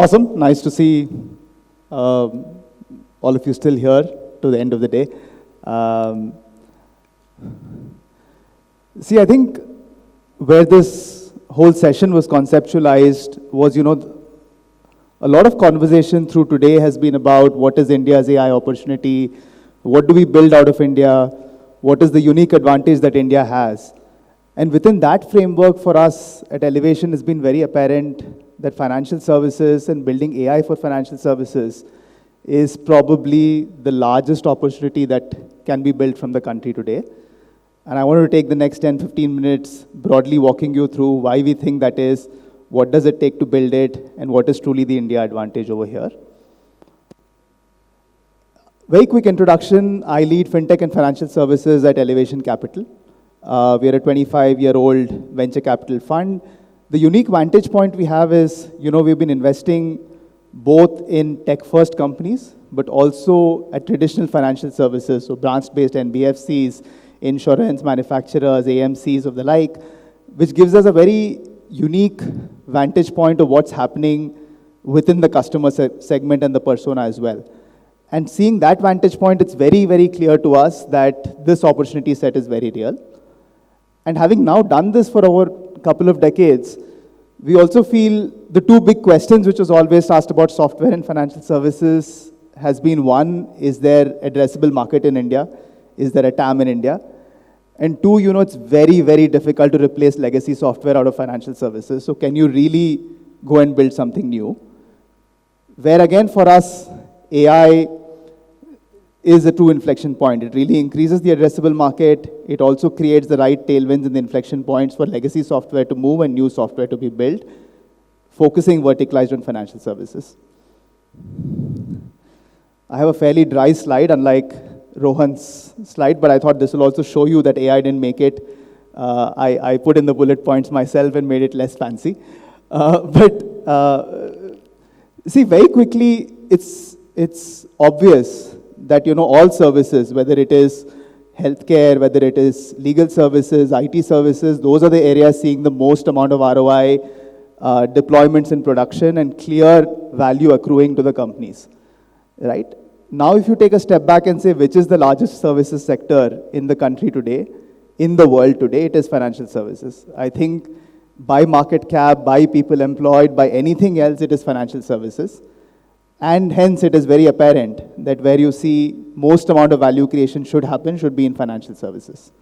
Awesome. Nice to see all of you still here to the end of the day. See, I think where this whole session was conceptualized was, a lot of conversation through today has been about what is India's AI opportunity, what do we build out of India, what is the unique advantage that India has. And within that framework for us at Elevation, it's been very apparent that financial services and building AI for financial services is probably the largest opportunity that can be built from the country today. And I want to take the next 10, 15 minutes broadly walking you through why we think that is, what does it take to build it, and what is truly the India advantage over here. Very quick introduction. I lead FinTech and financial services at Elevation Capital. We are a 25-year-old venture capital fund. The unique vantage point we have is, we've been investing both in tech-first companies, but also at traditional financial services, so branch-based NBFCs, insurance manufacturers, AMCs of the like, which gives us a very unique vantage point of what's happening within the customer segment and the persona as well. And seeing that vantage point, it's very, very clear to us that this opportunity set is very real. And having now done this for over a couple of decades, we also feel the two big questions which was always asked about software and financial services has been, one, is there addressable market in India? Is there a TAM in India? And two, it's very, very difficult to replace legacy software out of financial services. So can you really go and build something new? Where again, for us, AI is a true inflection point. It really increases the addressable market. It also creates the right tailwinds and the inflection points for legacy software to move and new software to be built, focusing verticalized on financial services. I have a fairly dry slide, unlike Rohan's slide, but I thought this will also show you that AI didn't make it. I put in the bullet points myself and made it less fancy. See, very quickly, it's obvious that, all services, whether it is healthcare, whether it is legal services, IT services, those are the areas seeing the most amount of ROI, deployments in production, and clear value accruing to the companies, right? Now, if you take a step back and say, which is the largest services sector in the country today, in the world today, it is financial services. I think by market cap, by people employed, by anything else, it is financial services. And hence, it is very apparent that where you see most amount of value creation should be in financial services.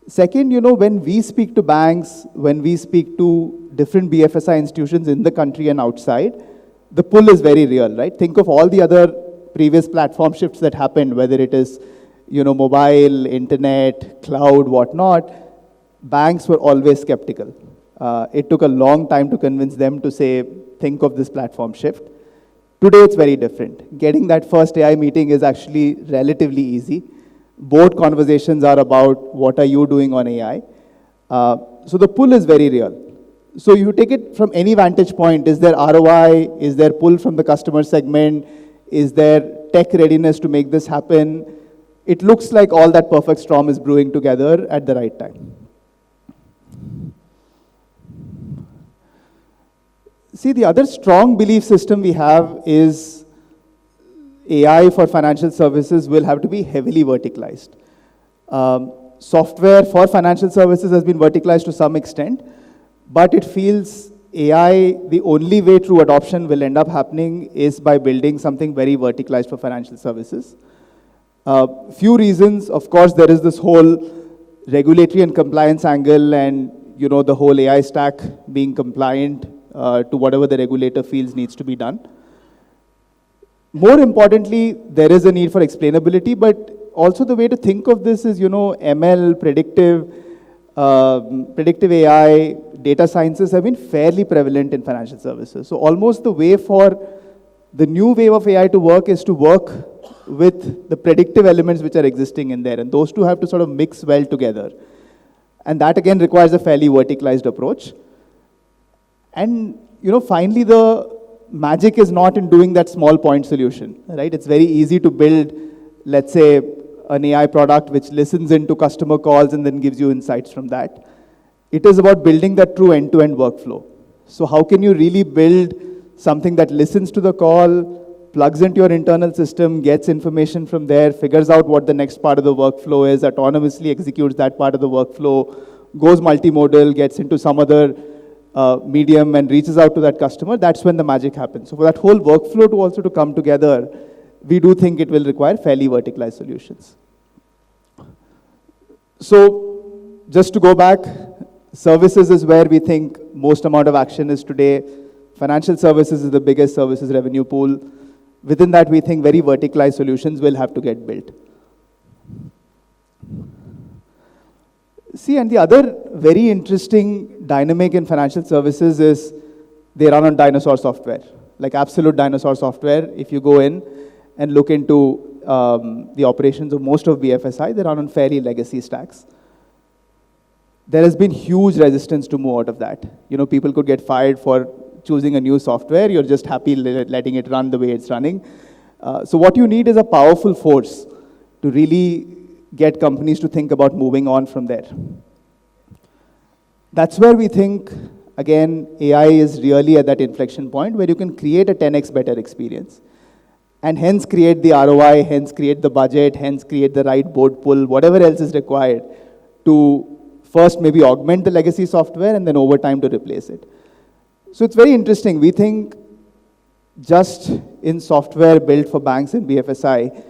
Second, when we speak to banks, when we speak to different BFSI institutions in the country and outside, the pull is very real, right? Think of all the other previous platform shifts that happened, whether it is, mobile, internet, cloud, whatnot. Banks were always skeptical. It took a long time to convince them to say, think of this platform shift. Today, it's very different. Getting that first AI meeting is actually relatively easy. Both conversations are about what are you doing on AI. So the pull is very real. So you take it from any vantage point. Is there ROI? Is there pull from the customer segment? Is there tech readiness to make this happen? It looks like all that perfect storm is brewing together at the right time. See, the other strong belief system we have is AI for financial services will have to be heavily verticalized. Software for financial services has been verticalized to some extent, but it feels AI, the only way true adoption will end up happening is by building something very verticalized for financial services. Few reasons, of course, there is this whole regulatory and compliance angle and, the whole AI stack being compliant to whatever the regulator feels needs to be done. More importantly, there is a need for explainability, but also the way to think of this is, ML, predictive AI, data sciences have been fairly prevalent in financial services. So almost the way for the new wave of AI to work is to work with the predictive elements which are existing in there, and those two have to sort of mix well together. And that again requires a fairly verticalized approach. And, finally, the magic is not in doing that small point solution, right? It's very easy to build, let's say, an AI product which listens into customer calls and then gives you insights from that. It is about building that true end-to-end workflow. So how can you really build something that listens to the call, plugs into your internal system, gets information from there, figures out what the next part of the workflow is, autonomously executes that part of the workflow, goes multimodal, gets into some other medium and reaches out to that customer. That's when the magic happens. So for that whole workflow to also to come together, we do think it will require fairly verticalized solutions. So just to go back, services is where we think most amount of action is today. Financial services is the biggest services revenue pool. Within that, we think very verticalized solutions will have to get built. See, and the other very interesting dynamic in financial services is they run on dinosaur software, like absolute dinosaur software. If you go in and look into the operations of most of BFSI, they run on fairly legacy stacks. There has been huge resistance to move out of that. You know, people could get fired for choosing a new software. You're just happy letting it run the way it's running. So what you need is a powerful force to really get companies to think about moving on from there. That's where we think, again, AI is really at that inflection point where you can create a 10x better experience. And hence create the ROI, hence create the budget, hence create the right board pull, whatever else is required to first maybe augment the legacy software and then over time to replace it. So it's very interesting. We think just in software built for banks and BFSI,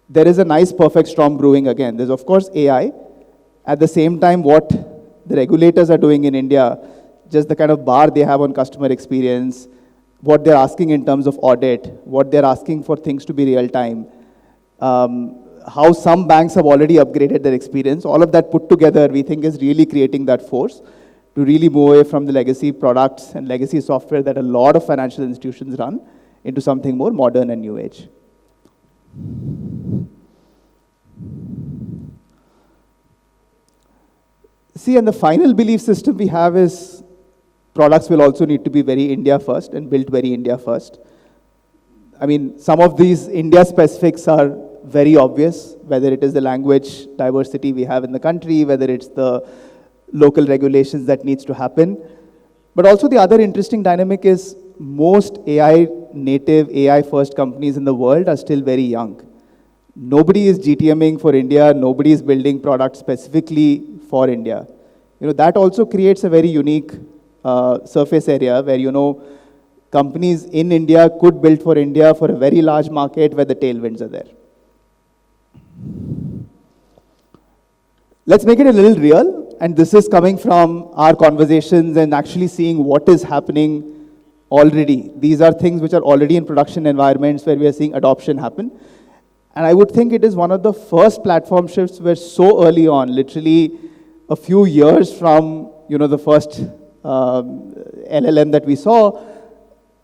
there is a nice perfect storm brewing again. There's of course AI. At the same time, what the regulators are doing in India, just the kind of bar they have on customer experience, what they're asking in terms of audit, what they're asking for things to be real time, how some banks have already upgraded their experience, all of that put together, we think is really creating that force to really move away from the legacy products and legacy software that a lot of financial institutions run into something more modern and new age. See, and the final belief system we have is products will also need to be very India first and built very India first. I mean, some of these India specifics are very obvious, whether it is the language diversity we have in the country, whether it's the local regulations that needs to happen. But also the other interesting dynamic is most AI native, AI first companies in the world are still very young. Nobody is GTMing for India, nobody is building products specifically for India. You know, that also creates a very unique surface area where, you know, companies in India could build for India for a very large market where the tailwinds are there. Let's make it a little real, and this is coming from our conversations and actually seeing what is happening already. These are things which are already in production environments where we are seeing adoption happen. And I would think it is one of the first platform shifts where so early on, literally a few years from, you know, the first LLM that we saw,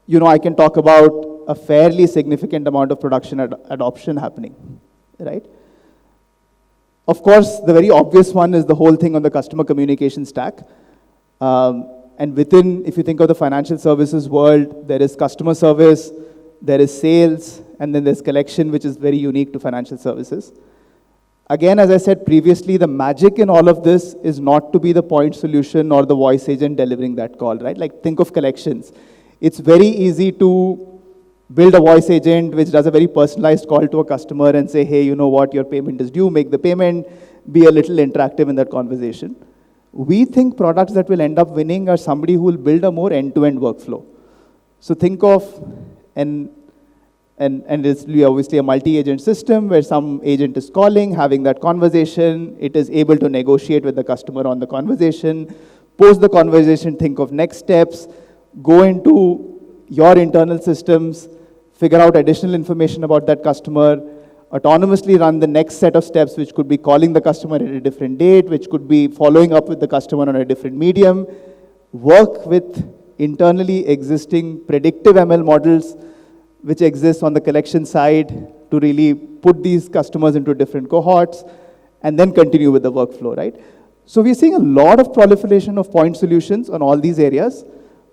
you know, I can talk about a fairly significant amount of production adoption happening, right? Of course, the very obvious one is the whole thing on the customer communication stack. And within, if you think of the financial services world, there is customer service, there is sales, and then there's collection, which is very unique to financial services. Again, as I said previously, the magic in all of this is not to be the point solution or the voice agent delivering that call, right? Like, think of collections. It's very easy to build a voice agent which does a very personalized call to a customer and say, hey, you know what, your payment is due, make the payment, be a little interactive in that conversation. We think products that will end up winning are somebody who will build a more end-to-end workflow. So think of and it's obviously a multi-agent system where some agent is calling, having that conversation, it is able to negotiate with the customer on the conversation, post the conversation, think of next steps, go into your internal systems, figure out additional information about that customer, autonomously run the next set of steps, which could be calling the customer at a different date, which could be following up with the customer on a different medium, work with internally existing predictive ML models which exists on the collection side to really put these customers into different cohorts, and then continue with the workflow, right? So we're seeing a lot of proliferation of point solutions on all these areas,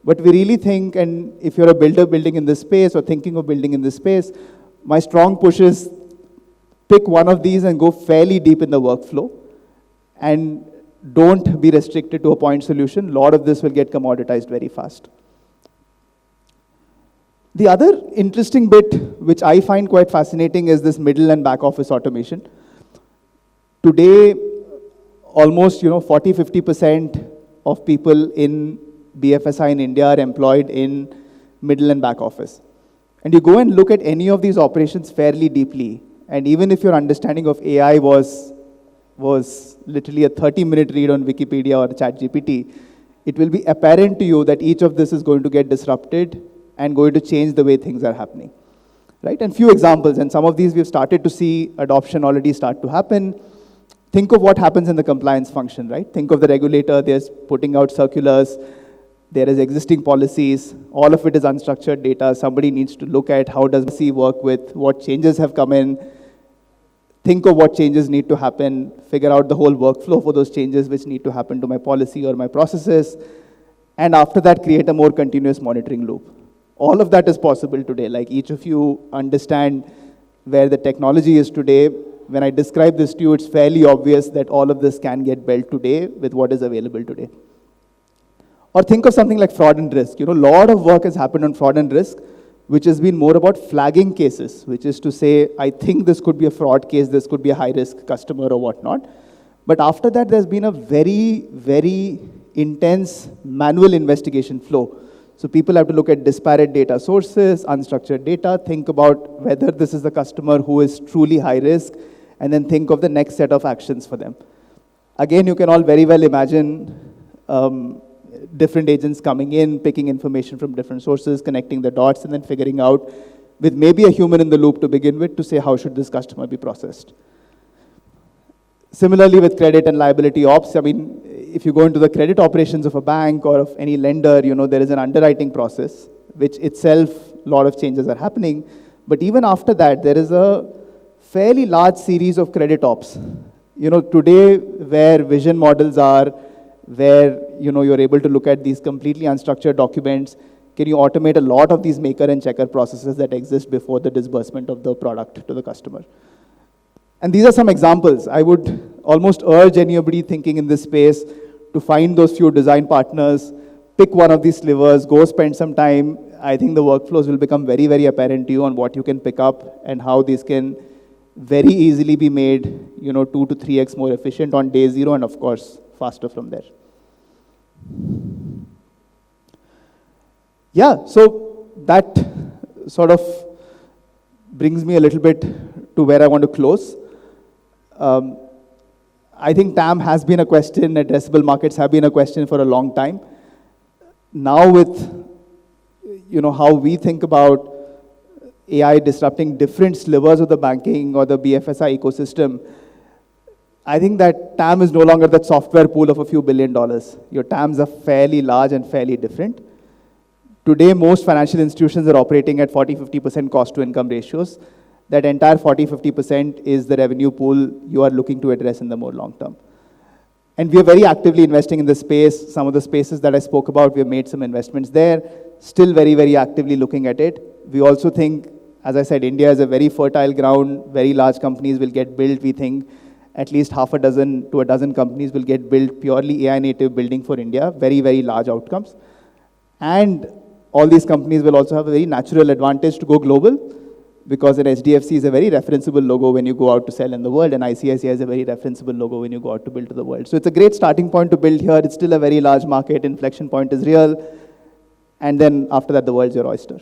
but we really think, and if you're a builder building in this space or thinking of building in this space, my strong push is pick one of these and go fairly deep in the workflow, and don't be restricted to a point solution. A lot of this will get commoditized very fast. The other interesting bit, which I find quite fascinating, is this middle and back office automation. Today, almost 40-50% of people in BFSI in India are employed in middle and back office. And you go and look at any of these operations fairly deeply, and even if your understanding of AI was literally a 30-minute read on Wikipedia or ChatGPT, it will be apparent to you that each of this is going to get disrupted and going to change the way things are happening, right? And few examples, and some of these we've started to see adoption already start to happen. Think of what happens in the compliance function, right? Think of the regulator, they're putting out circulars, there is existing policies, all of it is unstructured data. Somebody needs to look at how does policy work with, what changes have come in, think of what changes need to happen, figure out the whole workflow for those changes which need to happen to my policy or my processes, and after that create a more continuous monitoring loop. All of that is possible today. Like, each of you understand where the technology is today. When I describe this to you, it's fairly obvious that all of this can get built today with what is available today. Or think of something like fraud and risk. A lot of work has happened on fraud and risk, which has been more about flagging cases, which is to say, I think this could be a fraud case, this could be a high-risk customer or whatnot. But after that, there's been a very, very intense manual investigation flow. So people have to look at disparate data sources, unstructured data, think about whether this is the customer who is truly high risk, and then think of the next set of actions for them. Again, you can all very well imagine different agents coming in, picking information from different sources, connecting the dots, and then figuring out, with maybe a human in the loop to begin with, to say how should this customer be processed. Similarly, with credit and liability ops, I mean, if you go into the credit operations of a bank or of any lender, there is an underwriting process, which itself, a lot of changes are happening. But even after that, there is a fairly large series of credit ops. Today, where vision models are, where, you're able to look at these completely unstructured documents, can you automate a lot of these maker and checker processes that exist before the disbursement of the product to the customer? And these are some examples. I would almost urge anybody thinking in this space to find those few design partners, pick one of these slivers, go spend some time. I think the workflows will become very, very apparent to you on what you can pick up and how these can very easily be made, 2 to 3x more efficient on day zero, and of course, faster from there. Yeah, so that sort of brings me a little bit to where I want to close. I think TAM has been a question, addressable markets have been a question for a long time. Now with, how we think about AI disrupting different slivers of the banking or the BFSI ecosystem, I think that TAM is no longer that software pool of a few $1 billion. Your TAMs are fairly large and fairly different. Today, most financial institutions are operating at 40-50% cost to income ratios. That entire 40-50% is the revenue pool you are looking to address in the more long term. And we are very actively investing in this space. Some of the spaces that I spoke about, we have made some investments there, still very, very actively looking at it. We also think, as I said, India is a very fertile ground, very large companies will get built. We think at least half a dozen to a dozen companies will get built purely AI native building for India, very, very large outcomes. And all these companies will also have a very natural advantage to go global, because an HDFC is a very referenceable logo when you go out to sell in the world, and ICICI is a very referenceable logo when you go out to build to the world. So it's a great starting point to build here. It's still a very large market. Inflection point is real. And then after that, the world's your oyster.